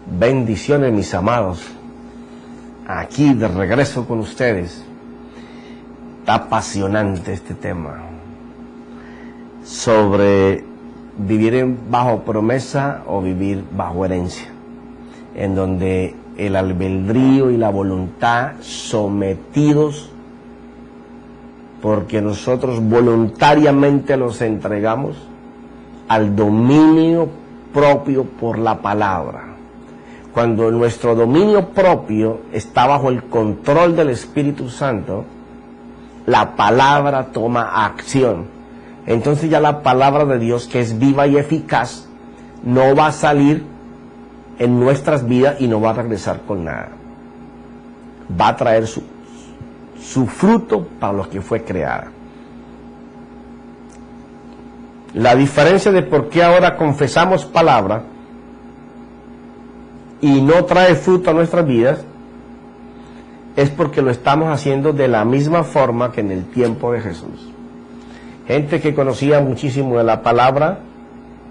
Bendiciones, mis amados. Aquí de regreso con ustedes. Está apasionante este tema sobre vivir bajo promesa o vivir bajo herencia, en donde el albedrío y la voluntad sometidos, porque nosotros voluntariamente los entregamos al dominio propio por la palabra. Cuando nuestro dominio propio está bajo el control del Espíritu Santo, la palabra toma acción. Entonces ya la palabra de Dios, que es viva y eficaz, no va a salir en nuestras vidas y no va a regresar con nada. Va a traer su fruto para los que fue creada. La diferencia de por qué ahora confesamos palabra y no trae fruto a nuestras vidas es porque lo estamos haciendo de la misma forma que en el tiempo de Jesús. Gente que conocía muchísimo de la palabra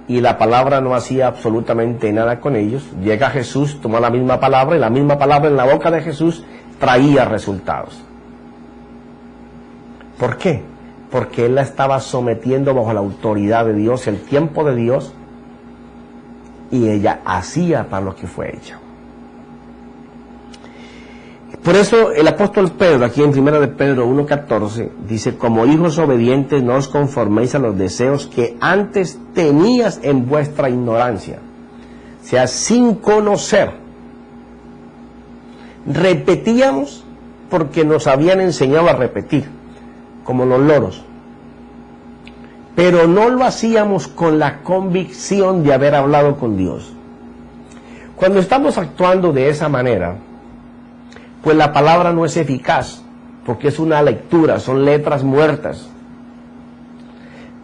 y la palabra no hacía absolutamente nada con ellos. Llega Jesús, toma la misma palabra y la misma palabra en la boca de Jesús traía resultados. ¿Por qué? Porque él la estaba sometiendo bajo la autoridad de Dios, el tiempo de Dios, y ella hacía para lo que fue hecha. Por eso el apóstol Pedro, aquí en 1 de Pedro 1:14, dice: como hijos obedientes no os conforméis a los deseos que antes tenías en vuestra ignorancia, o sea, sin conocer. Repetíamos porque nos habían enseñado a repetir, como los loros, pero no lo hacíamos con la convicción de haber hablado con Dios. Cuando estamos actuando de esa manera, pues la palabra no es eficaz, porque es una lectura, son letras muertas.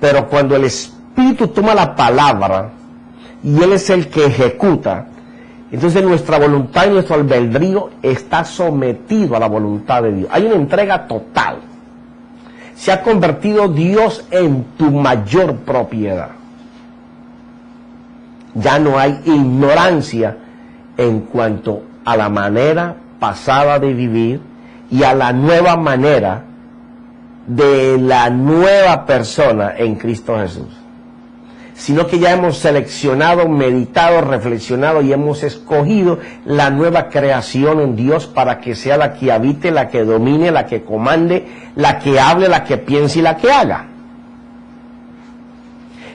Pero cuando el Espíritu toma la palabra y Él es el que ejecuta, entonces nuestra voluntad y nuestro albedrío está sometido a la voluntad de Dios. Hay una entrega total. Se ha convertido Dios en tu mayor propiedad. Ya no hay ignorancia en cuanto a la manera pasada de vivir y a la nueva manera de la nueva persona en Cristo Jesús, sino que ya hemos seleccionado, meditado, reflexionado y hemos escogido la nueva creación en Dios para que sea la que habite, la que domine, la que comande, la que hable, la que piense y la que haga.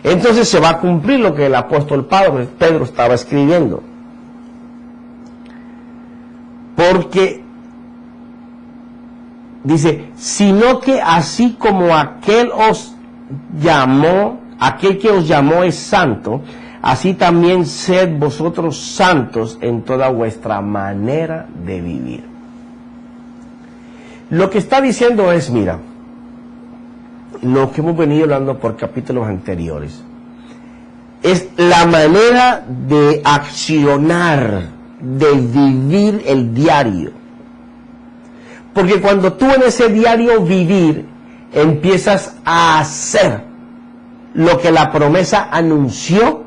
Entonces se va a cumplir lo que el apóstol Pedro estaba escribiendo. Porque dice, sino que así como aquel que os llamó es santo, así también sed vosotros santos en toda vuestra manera de vivir. Lo que está diciendo es, mira, lo que hemos venido hablando por capítulos anteriores, es la manera de accionar, de vivir el diario. Porque cuando tú en ese diario vivir empiezas a hacer lo que la promesa anunció,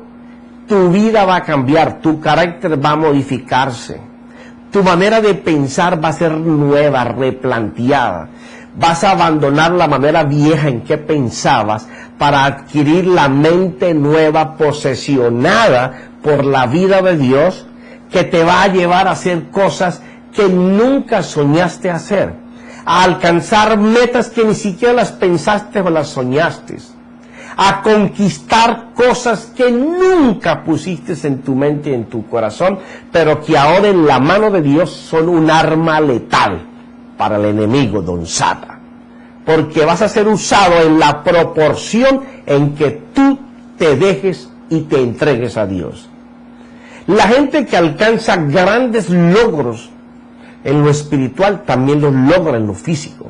tu vida va a cambiar, tu carácter va a modificarse, tu manera de pensar va a ser nueva, replanteada. Vas a abandonar la manera vieja en que pensabas para adquirir la mente nueva, posesionada por la vida de Dios, que te va a llevar a hacer cosas que nunca soñaste hacer, a alcanzar metas que ni siquiera las pensaste o las soñaste, a conquistar cosas que nunca pusiste en tu mente y en tu corazón, pero que ahora en la mano de Dios son un arma letal para el enemigo, don Sata, porque vas a ser usado en la proporción en que tú te dejes y te entregues a Dios. La gente que alcanza grandes logros en lo espiritual también los logra en lo físico,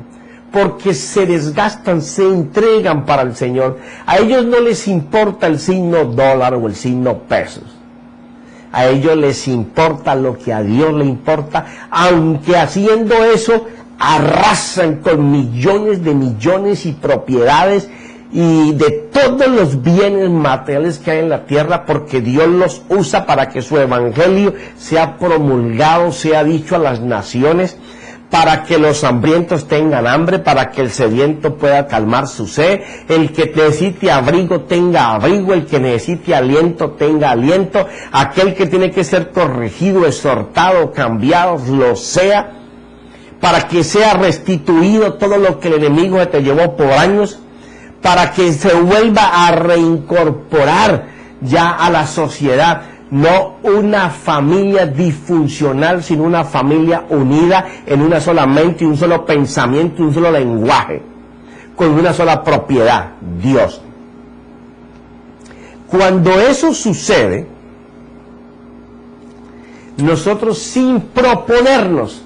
porque se desgastan, se entregan para el Señor. A ellos no les importa el signo dólar o el signo pesos. A ellos les importa lo que a Dios le importa, aunque haciendo eso arrasan con millones de millones y propiedades y de todos los bienes materiales que hay en la tierra, porque Dios los usa para que su evangelio sea promulgado, sea dicho a las naciones, para que los hambrientos tengan hambre, para que el sediento pueda calmar su sed, el que necesite abrigo tenga abrigo, el que necesite aliento tenga aliento, aquel que tiene que ser corregido, exhortado, cambiado, lo sea, para que sea restituido todo lo que el enemigo te llevó por años, para que se vuelva a reincorporar ya a la sociedad, no una familia disfuncional, sino una familia unida en una sola mente, un solo pensamiento, un solo lenguaje, con una sola propiedad, Dios. Cuando eso sucede, nosotros sin proponernos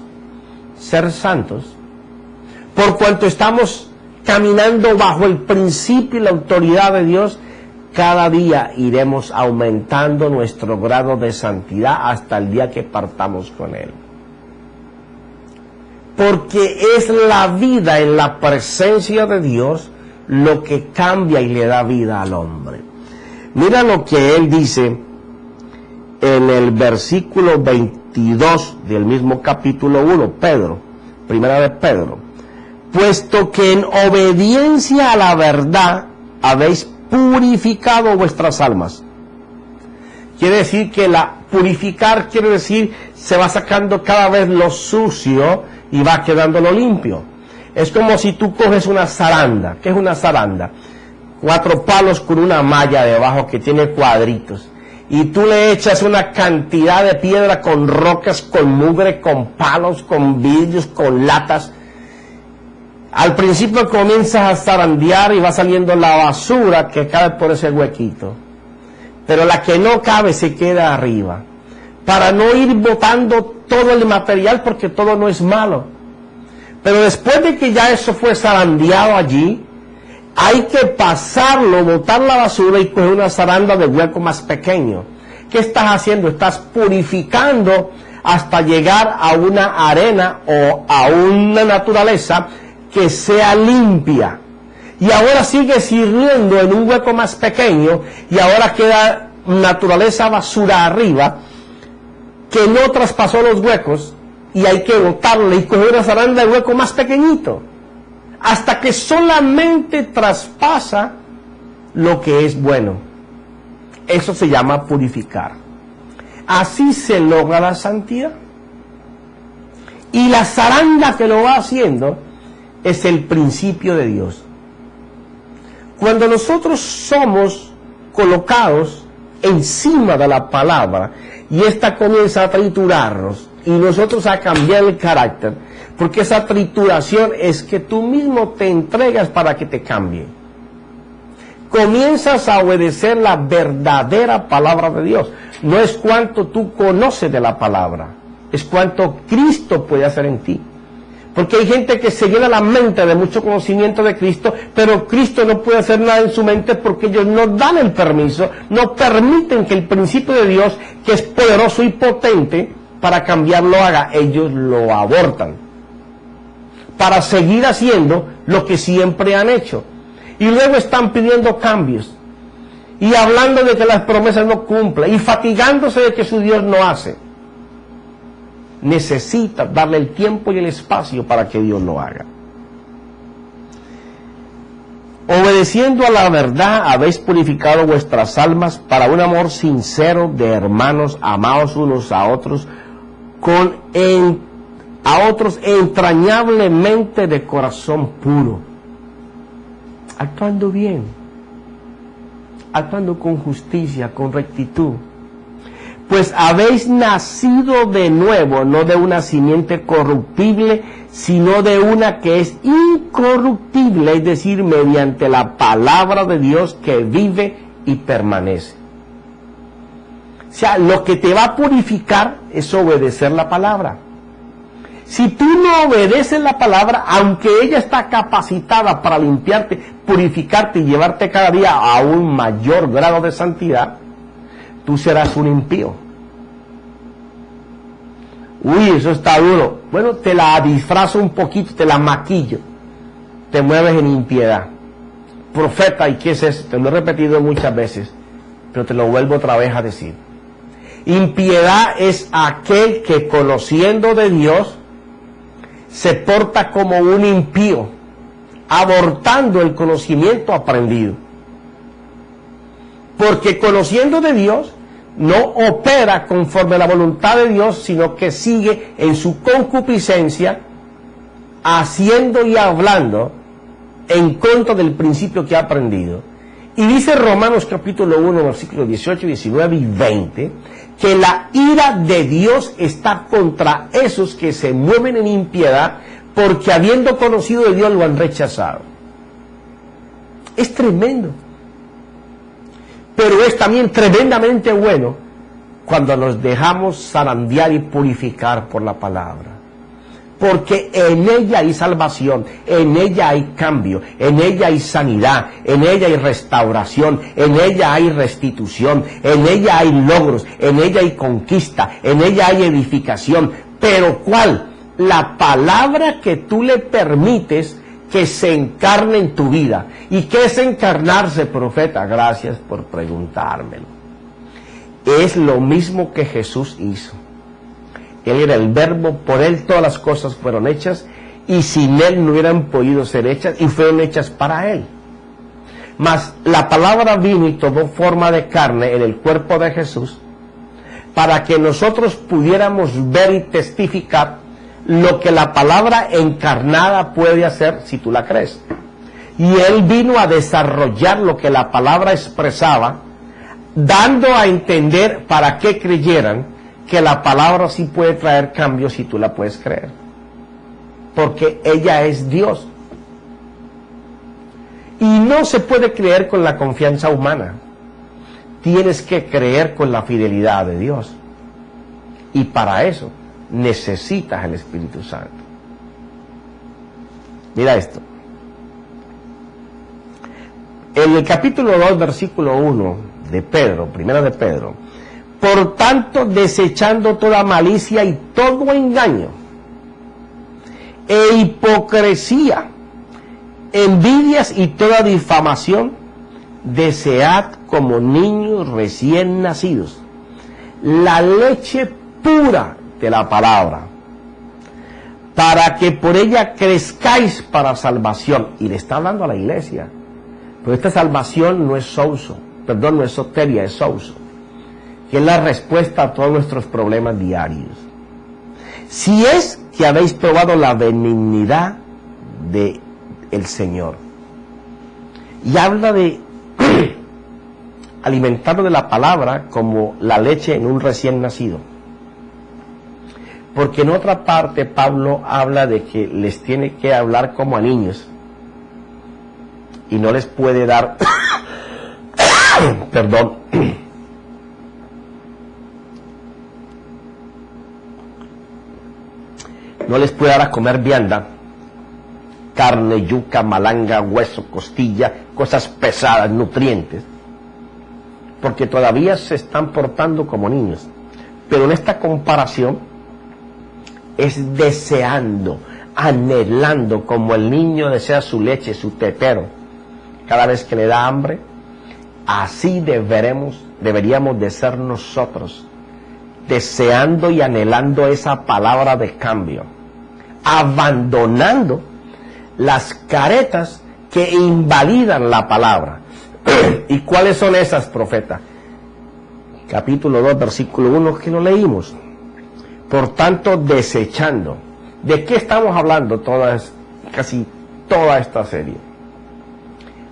ser santos, por cuanto estamos caminando bajo el principio y la autoridad de Dios, cada día iremos aumentando nuestro grado de santidad hasta el día que partamos con Él. Porque es la vida en la presencia de Dios lo que cambia y le da vida al hombre. Mira lo que Él dice en el versículo 22 del mismo capítulo 1, primera de Pedro. Puesto que en obediencia a la verdad habéis purificado vuestras almas. Quiere decir que purificar quiere decir se va sacando cada vez lo sucio y va quedando lo limpio. Es como si tú coges una zaranda. ¿Qué es una zaranda? 4 palos con una malla debajo que tiene cuadritos. Y tú le echas una cantidad de piedra con rocas, con mugre, con palos, con vidrios, con latas. Al principio comienzas a zarandear y va saliendo la basura que cabe por ese huequito. Pero la que no cabe se queda arriba. Para no ir botando todo el material, porque todo no es malo. Pero después de que ya eso fue zarandeado allí, hay que pasarlo, botar la basura y coger una zaranda de hueco más pequeño. ¿Qué estás haciendo? Estás purificando hasta llegar a una arena o a una naturaleza que sea limpia, y ahora sigue sirviendo en un hueco más pequeño, y ahora queda naturaleza basura arriba, que no traspasó los huecos, y hay que botarle y coger una zaranda de hueco más pequeñito, hasta que solamente traspasa lo que es bueno. Eso se llama purificar. Así se logra la santidad. Y la zaranda que lo va haciendo es el principio de Dios. Cuando nosotros somos colocados encima de la palabra y esta comienza a triturarnos y nosotros a cambiar el carácter, porque esa trituración es que tú mismo te entregas para que te cambie. Comienzas a obedecer la verdadera palabra de Dios. No es cuánto tú conoces de la palabra, es cuánto Cristo puede hacer en ti. Porque hay gente que se llena la mente de mucho conocimiento de Cristo, pero Cristo no puede hacer nada en su mente porque ellos no dan el permiso, no permiten que el principio de Dios, que es poderoso y potente, para cambiarlo haga. Ellos lo abortan para seguir haciendo lo que siempre han hecho. Y luego están pidiendo cambios y hablando de que las promesas no cumplen y fatigándose de que su Dios no hace. Necesita darle el tiempo y el espacio para que Dios lo haga. Obedeciendo a la verdad habéis purificado vuestras almas para un amor sincero de hermanos, amados unos a otros, a otros entrañablemente de corazón puro, actuando bien, actuando con justicia, con rectitud. Pues habéis nacido de nuevo, no de una simiente corruptible, sino de una que es incorruptible, es decir, mediante la palabra de Dios que vive y permanece. O sea, lo que te va a purificar es obedecer la palabra. Si tú no obedeces la palabra, aunque ella está capacitada para limpiarte, purificarte y llevarte cada día a un mayor grado de santidad, tú serás un impío. Uy, eso está duro. Bueno, te la disfrazo un poquito, te la maquillo. Te mueves en impiedad. profeta, ¿y qué es eso? Te lo he repetido muchas veces, pero te lo vuelvo otra vez a decir. Impiedad es aquel que, conociendo de Dios, se porta como un impío, abortando el conocimiento aprendido. Porque conociendo de Dios, no opera conforme a la voluntad de Dios, sino que sigue en su concupiscencia, haciendo y hablando en contra del principio que ha aprendido. Y dice Romanos capítulo 1, versículos 18, 19 y 20, que la ira de Dios está contra esos que se mueven en impiedad, porque habiendo conocido de Dios lo han rechazado. Es tremendo. Pero es también tremendamente bueno cuando nos dejamos zarandear y purificar por la palabra. Porque en ella hay salvación, en ella hay cambio, en ella hay sanidad, en ella hay restauración, en ella hay restitución, en ella hay logros, en ella hay conquista, en ella hay edificación. Pero ¿cuál? La palabra que tú le permites que se encarne en tu vida. ¿Y qué es encarnarse, profeta? Gracias por preguntármelo. Es lo mismo que Jesús hizo. Él era el verbo, por él todas las cosas fueron hechas, y sin él no hubieran podido ser hechas, y fueron hechas para él. Mas la palabra vino y tomó forma de carne en el cuerpo de Jesús, para que nosotros pudiéramos ver y testificar lo que la palabra encarnada puede hacer si tú la crees. Y él vino a desarrollar lo que la palabra expresaba, dando a entender para qué creyeran que la palabra sí puede traer cambios si tú la puedes creer. Porque ella es Dios. Y no se puede creer con la confianza humana. Tienes que creer con la fidelidad de Dios. Y para eso necesitas el Espíritu Santo. Mira esto. En el capítulo 2, versículo 1 de Pedro, primera de Pedro: por tanto, desechando toda malicia y todo engaño, e hipocresía, envidias y toda difamación, desead como niños recién nacidos la leche pura de la palabra, para que por ella crezcáis para salvación. Y le está hablando a la iglesia, pero esta salvación no es no es soteria, es souso, que es la respuesta a todos nuestros problemas diarios. Si es que habéis probado la benignidad del Señor. Y habla de alimentarlo de la palabra como la leche en un recién nacido. Porque en otra parte Pablo habla de que les tiene que hablar como a niños. Y no les puede dar, perdón, no les puede dar a comer vianda, carne, yuca, malanga, hueso, costilla, cosas pesadas, nutrientes, porque todavía se están portando como niños. Pero en esta comparación es deseando, anhelando, como el niño desea su leche, su tetero, cada vez que le da hambre. Así deberíamos de ser nosotros, deseando y anhelando esa palabra de cambio, abandonando las caretas que invalidan la palabra. ¿Y cuáles son esas, profeta? Capítulo 2, versículo 1, que lo leímos. Por tanto, desechando. ¿De qué estamos hablando casi toda esta serie?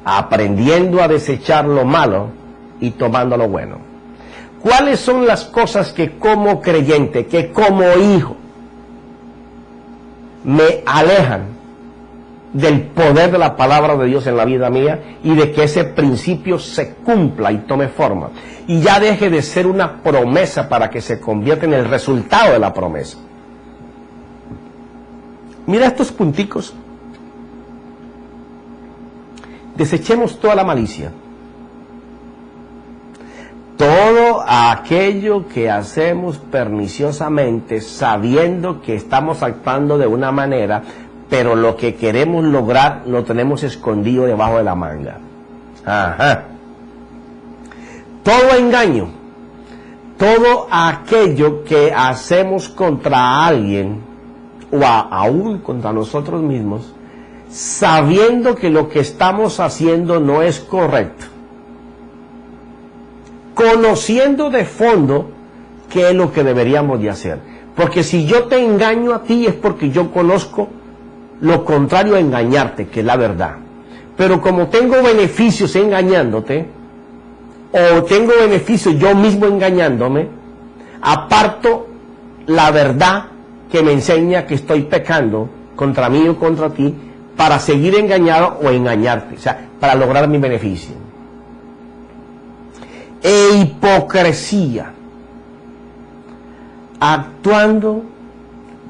Aprendiendo a desechar lo malo y tomando lo bueno. ¿Cuáles son las cosas que como creyente, que como hijo, me alejan del poder de la palabra de Dios en la vida mía y de que ese principio se cumpla y tome forma y ya deje de ser una promesa para que se convierta en el resultado de la promesa? Mira estos punticos. Desechemos toda la malicia, todo aquello que hacemos perniciosamente, sabiendo que estamos actuando de una manera, pero lo que queremos lograr lo tenemos escondido debajo de la manga. Ajá. Todo engaño, todo aquello que hacemos contra alguien o aún contra nosotros mismos, sabiendo que lo que estamos haciendo no es correcto, conociendo de fondo qué es lo que deberíamos de hacer. Porque si yo te engaño a ti es porque yo conozco lo contrario a engañarte, que es la verdad. Pero como tengo beneficios engañándote, o tengo beneficios yo mismo engañándome, aparto la verdad que me enseña que estoy pecando contra mí o contra ti para seguir engañado o engañarte, o sea, para lograr mi beneficio. E hipocresía, actuando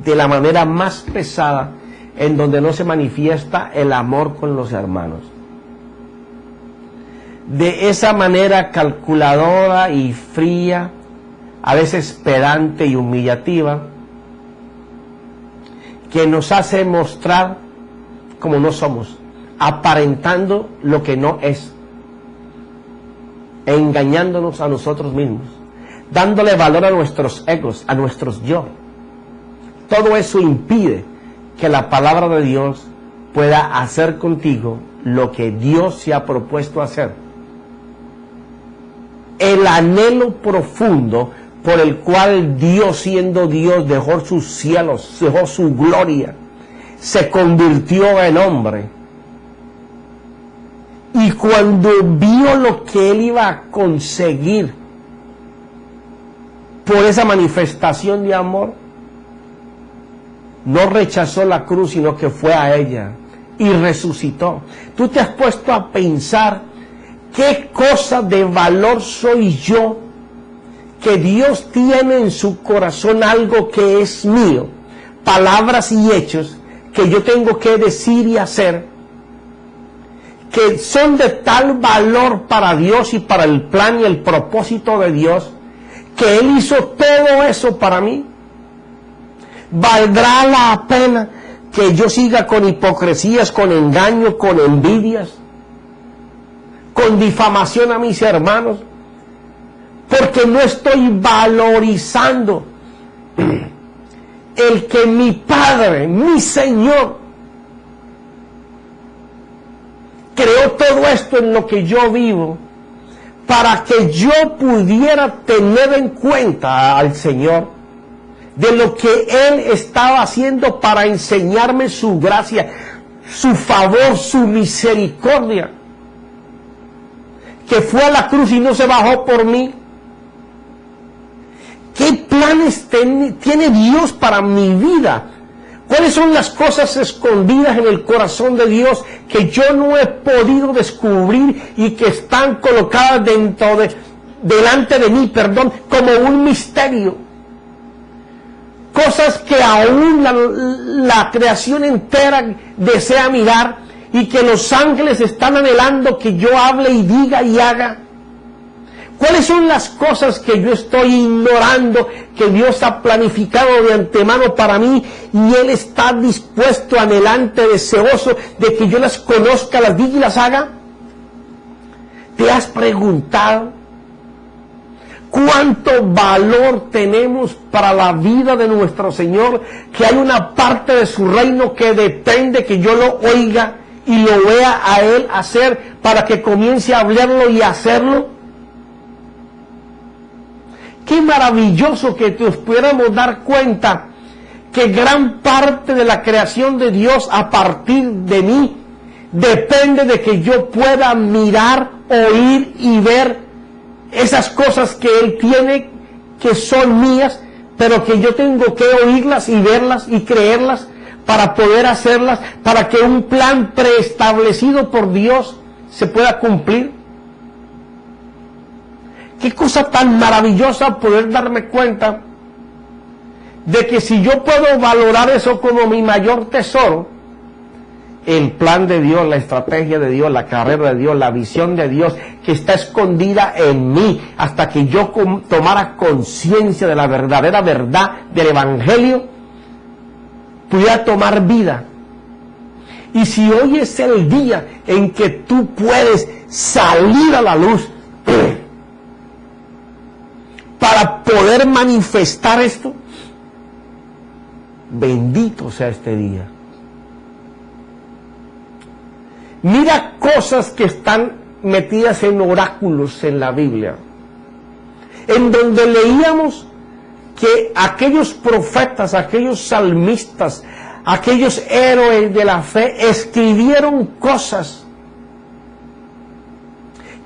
de la manera más pesada, en donde no se manifiesta el amor con los hermanos. De esa manera calculadora y fría, a veces pedante y humillativa, que nos hace mostrar como no somos, aparentando lo que no es, engañándonos a nosotros mismos, dándole valor a nuestros egos, a nuestros yo. Todo eso impide que la palabra de Dios pueda hacer contigo lo que Dios se ha propuesto hacer. El anhelo profundo por el cual Dios, siendo Dios, dejó sus cielos, dejó su gloria, se convirtió en hombre. Y cuando vio lo que él iba a conseguir por esa manifestación de amor, no rechazó la cruz, sino que fue a ella y resucitó. Tú te has puesto a pensar qué cosa de valor soy yo, que Dios tiene en su corazón algo que es mío, palabras y hechos que yo tengo que decir y hacer, que son de tal valor para Dios y para el plan y el propósito de Dios, que Él hizo todo eso para mí. ¿Valdrá la pena que yo siga con hipocresías, con engaño, con envidias, con difamación a mis hermanos? Porque no estoy valorizando el que mi Padre, mi Señor, creó todo esto en lo que yo vivo, para que yo pudiera tener en cuenta al Señor de lo que Él estaba haciendo para enseñarme su gracia, su favor, su misericordia, que fue a la cruz y no se bajó por mí. ¿Qué planes tiene Dios para mi vida? ¿Cuáles son las cosas escondidas en el corazón de Dios que yo no he podido descubrir y que están colocadas delante de mí, como un misterio? Cosas que aún la creación entera desea mirar y que los ángeles están anhelando que yo hable y diga y haga. ¿Cuáles son las cosas que yo estoy ignorando, que Dios ha planificado de antemano para mí y Él está dispuesto, anhelante, deseoso de que yo las conozca, las diga y las haga? ¿Te has preguntado cuánto valor tenemos para la vida de nuestro Señor? Que hay una parte de su reino que depende que yo lo oiga y lo vea a Él hacer para que comience a hablarlo y a hacerlo. Qué maravilloso que nos pudiéramos dar cuenta que gran parte de la creación de Dios a partir de mí depende de que yo pueda mirar, oír y ver esas cosas que Él tiene que son mías, pero que yo tengo que oírlas y verlas y creerlas para poder hacerlas, para que un plan preestablecido por Dios se pueda cumplir. Qué cosa tan maravillosa poder darme cuenta de que si yo puedo valorar eso como mi mayor tesoro, el plan de Dios, la estrategia de Dios, la carrera de Dios, la visión de Dios que está escondida en mí, hasta que yo tomara conciencia de la verdadera verdad del Evangelio, pudiera tomar vida Y si hoy es el día en que tú puedes salir a la luz para poder manifestar esto, bendito sea este día. Mira cosas que están metidas en oráculos en la Biblia, en donde leíamos que aquellos profetas, aquellos salmistas, aquellos héroes de la fe escribieron cosas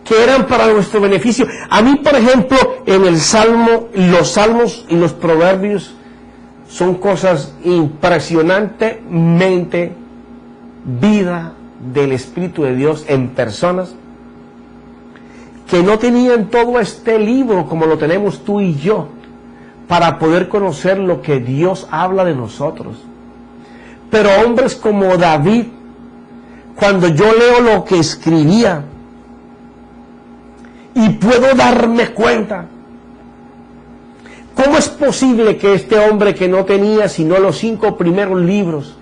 que eran para nuestro beneficio. A mí, por ejemplo, en el Salmo, los Salmos y los Proverbios son cosas impresionantemente vida del Espíritu de Dios en personas que no tenían todo este libro como lo tenemos tú y yo para poder conocer lo que Dios habla de nosotros. Pero hombres como David, cuando yo leo lo que escribía y puedo darme cuenta, ¿cómo es posible que este hombre que no tenía sino los 5 primeros libros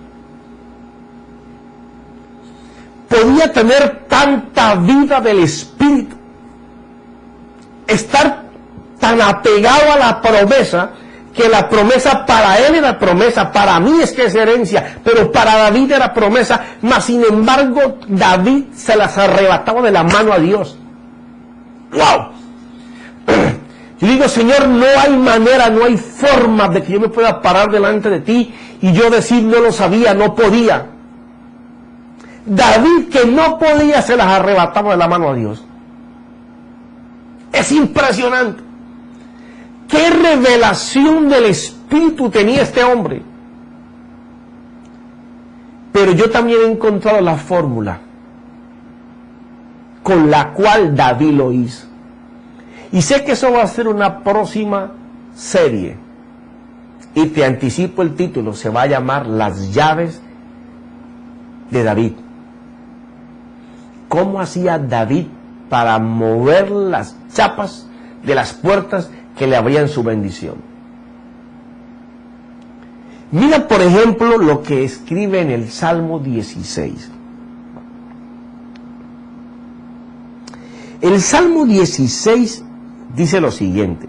podía tener tanta vida del Espíritu, estar tan apegado a la promesa, que la promesa para él era promesa, para mí es que es herencia, pero para David era promesa, mas sin embargo David se las arrebataba de la mano a Dios? ¡Wow! Yo digo, Señor, no hay manera, no hay forma de que yo me pueda parar delante de ti y yo decir no lo sabía, no podía. David, que no podía, se las arrebataba de la mano a Dios. Es impresionante. ¿Qué revelación del Espíritu tenía este hombre? Pero yo también he encontrado la fórmula con la cual David lo hizo. Y sé que eso va a ser una próxima serie. Y te anticipo el título, se va a llamar Las llaves de David. ¿Cómo hacía David para mover las chapas de las puertas que le abrían su bendición? Mira, por ejemplo, lo que escribe en el Salmo 16. El Salmo 16 dice lo siguiente: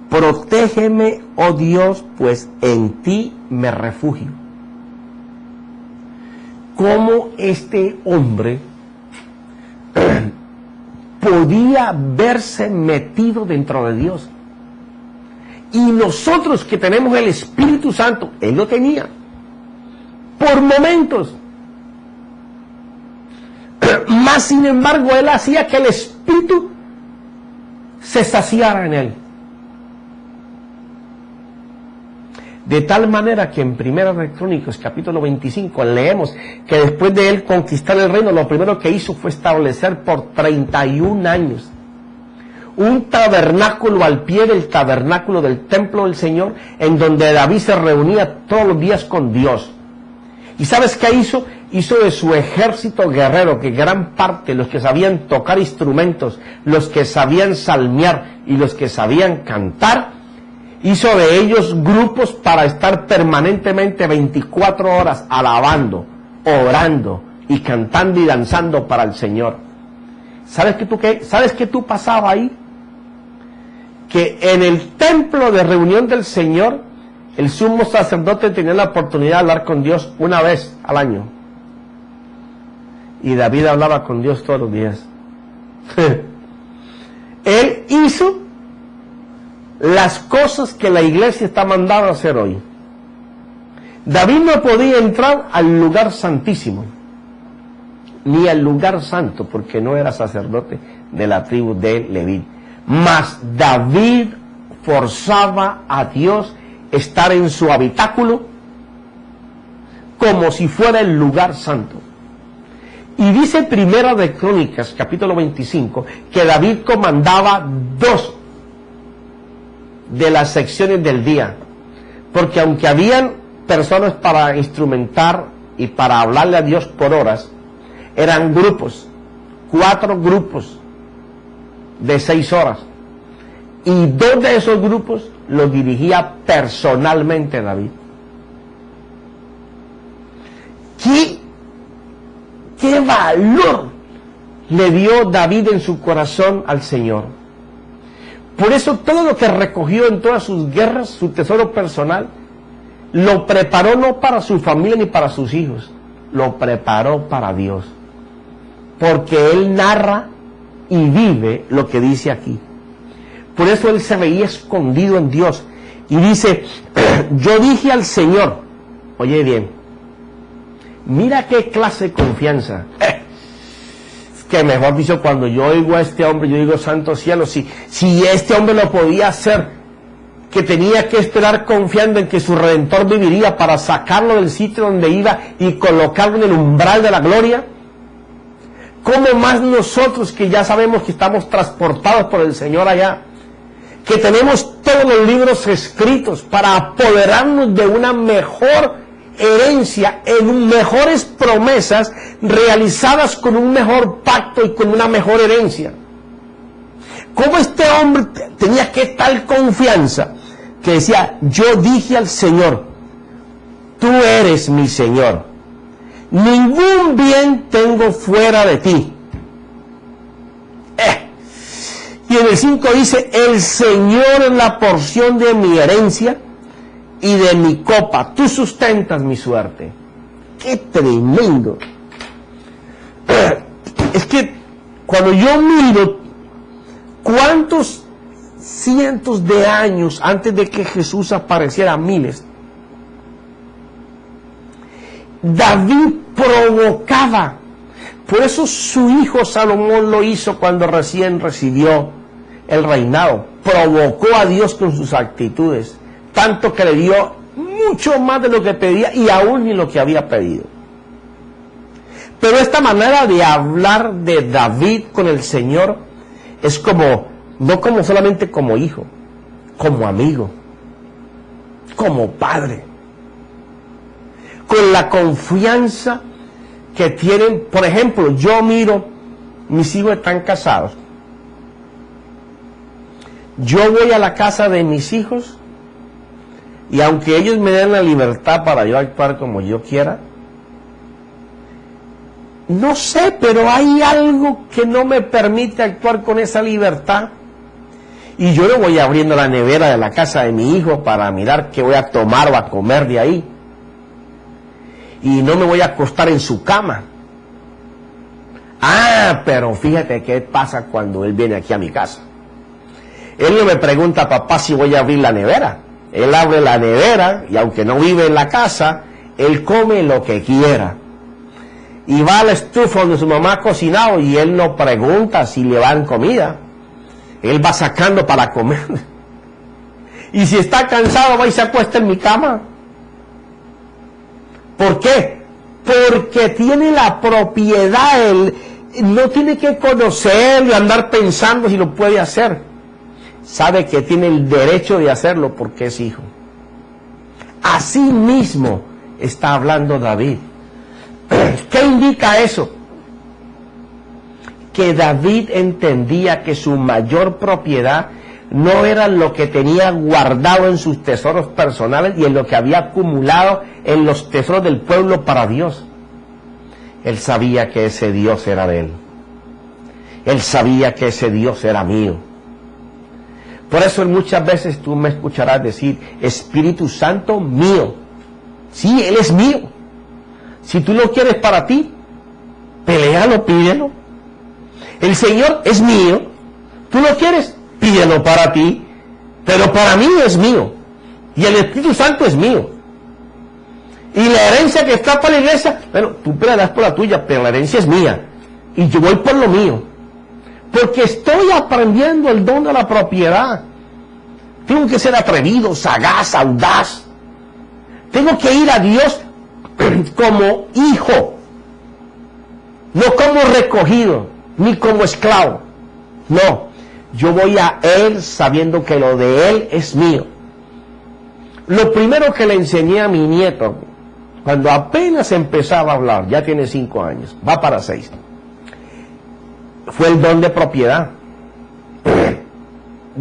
protégeme, oh Dios, pues en ti me refugio. ¿Cómo este hombre podía verse metido dentro de Dios? Y nosotros que tenemos el Espíritu Santo, él lo tenía por momentos, mas sin embargo él hacía que el Espíritu se saciara en él, de tal manera que en Primera de Crónicas capítulo 25 leemos que después de él conquistar el reino, lo primero que hizo fue establecer por 31 años un tabernáculo al pie del tabernáculo del templo del Señor, en donde David se reunía todos los días con Dios. ¿Y sabes qué hizo? Hizo de su ejército guerrero, que gran parte, los que sabían tocar instrumentos, los que sabían salmear y los que sabían cantar, hizo de ellos grupos para estar permanentemente 24 horas alabando, orando y cantando y danzando para el Señor. ¿Sabes qué tú pasaba ahí? Que en el templo de reunión del Señor, el sumo sacerdote tenía la oportunidad de hablar con Dios una vez al año. Y David hablaba con Dios todos los días. Él hizo las cosas que la iglesia está mandada a hacer hoy. David no podía entrar al lugar santísimo, ni al lugar santo, porque no era sacerdote de la tribu de Leví. Mas David forzaba a Dios estar en su habitáculo como si fuera el lugar santo. Y dice Primera de Crónicas, capítulo 25, que David comandaba 2 de las secciones del día, porque aunque habían personas para instrumentar y para hablarle a Dios por horas, eran grupos, 4 grupos de 6 horas, y 2 de esos grupos los dirigía personalmente David. ¿Qué valor le dio David en su corazón al Señor. Por eso todo lo que recogió en todas sus guerras, su tesoro personal, lo preparó no para su familia ni para sus hijos, lo preparó para Dios. Porque él narra y vive lo que dice aquí. Por eso él se veía escondido en Dios. Y dice, yo dije al Señor, oye bien, mira qué clase de confianza. Es que mejor dicho, cuando yo oigo a este hombre, yo digo, santo cielo, si este hombre lo podía hacer, que tenía que esperar confiando en que su Redentor viviría para sacarlo del sitio donde iba y colocarlo en el umbral de la gloria, ¿cómo más nosotros que ya sabemos que estamos transportados por el Señor allá, que tenemos todos los libros escritos para apoderarnos de una mejor herencia, en mejores promesas realizadas con un mejor pacto y con una mejor herencia? ¿Cómo este hombre tenía que tal confianza que decía, yo dije al Señor, tú eres mi Señor, ningún bien tengo fuera de ti? Y en el 5 dice, el Señor es la porción de mi herencia y de mi copa, tú sustentas mi suerte. ¡Qué tremendo! Es que cuando yo miro cuántos cientos de años antes de que Jesús apareciera, miles, David provocaba. Por eso su hijo Salomón lo hizo cuando recién recibió el reinado. Provocó a Dios con sus actitudes, tanto que le dio mucho más de lo que pedía y aún ni lo que había pedido. Pero esta manera de hablar de David con el Señor es como, no como solamente como hijo, como amigo, como padre, con la confianza que tienen. Por ejemplo, yo miro, mis hijos están casados, yo voy a la casa de mis hijos y aunque ellos me den la libertad para yo actuar como yo quiera, no sé, pero hay algo que no me permite actuar con esa libertad. Y yo no voy abriendo la nevera de la casa de mi hijo para mirar qué voy a tomar o a comer de ahí. Y no me voy a acostar en su cama. Ah, pero fíjate qué pasa cuando él viene aquí a mi casa. Él no me pregunta, papá, si voy a abrir la nevera. Él abre la nevera y aunque no vive en la casa, él come lo que quiera. Y va a la estufa donde su mamá ha cocinado y él no pregunta si le dan comida. Él va sacando para comer. Y si está cansado, va y se acuesta en mi cama. ¿Por qué? Porque tiene la propiedad, él no tiene que conocerlo y andar pensando si lo puede hacer. Sabe que tiene el derecho de hacerlo porque es hijo. Así mismo está hablando David. ¿Qué indica eso? Que David entendía que su mayor propiedad no era lo que tenía guardado en sus tesoros personales y en lo que había acumulado en los tesoros del pueblo para Dios. Él sabía que ese Dios era de él. Él sabía que ese Dios era mío. Por eso muchas veces tú me escucharás decir, Espíritu Santo mío. Sí, Él es mío. Si tú lo quieres para ti, peléalo, pídelo. El Señor es mío. Tú lo quieres, pídelo para ti. Pero para mí es mío. Y el Espíritu Santo es mío. Y la herencia que está para la iglesia, bueno, tú pelearás por la tuya, pero la herencia es mía. Y yo voy por lo mío. Porque estoy aprendiendo el don de la propiedad. Tengo que ser atrevido, sagaz, audaz. Tengo que ir a Dios como hijo, no como recogido, ni como esclavo. No, yo voy a Él sabiendo que lo de Él es mío. Lo primero que le enseñé a mi nieto, cuando apenas empezaba a hablar, ya tiene 5 años, va para 6, fue el don de propiedad.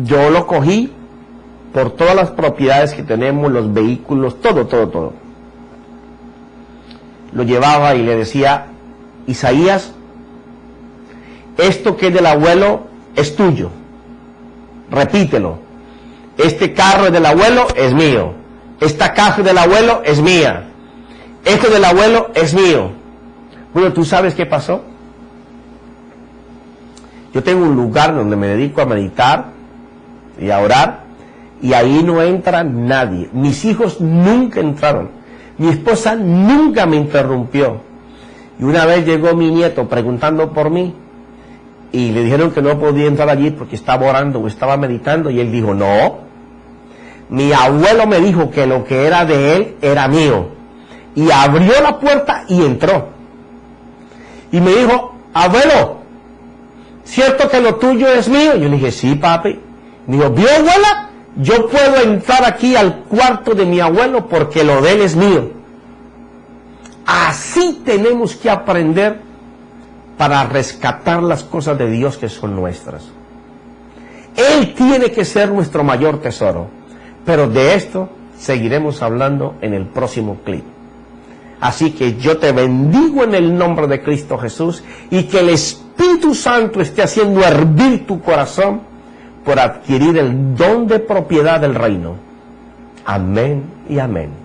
Yo lo cogí por todas las propiedades que tenemos, los vehículos, todo. Lo llevaba y le decía, Isaías, esto que es del abuelo es tuyo. Repítelo. Este carro del abuelo es mío. Esta casa del abuelo es mía. Esto del abuelo es mío. Bueno, ¿tú sabes qué pasó? Yo tengo un lugar donde me dedico a meditar y a orar, y ahí no entra nadie. Mis hijos nunca entraron. Mi esposa nunca me interrumpió. Y una vez llegó mi nieto preguntando por mí, y le dijeron que no podía entrar allí porque estaba orando o estaba meditando, y él dijo, no, mi abuelo me dijo que lo que era de él era mío. Y abrió la puerta y entró. Y me dijo, abuelo, ¿cierto que lo tuyo es mío? Yo le dije, sí, papi. Me dijo, ¿vio, abuela? Yo puedo entrar aquí al cuarto de mi abuelo porque lo de él es mío. Así tenemos que aprender para rescatar las cosas de Dios que son nuestras. Él tiene que ser nuestro mayor tesoro. Pero de esto seguiremos hablando en el próximo clip. Así que yo te bendigo en el nombre de Cristo Jesús, y que el Espíritu Santo esté haciendo hervir tu corazón por adquirir el don de propiedad del reino. Amén y amén.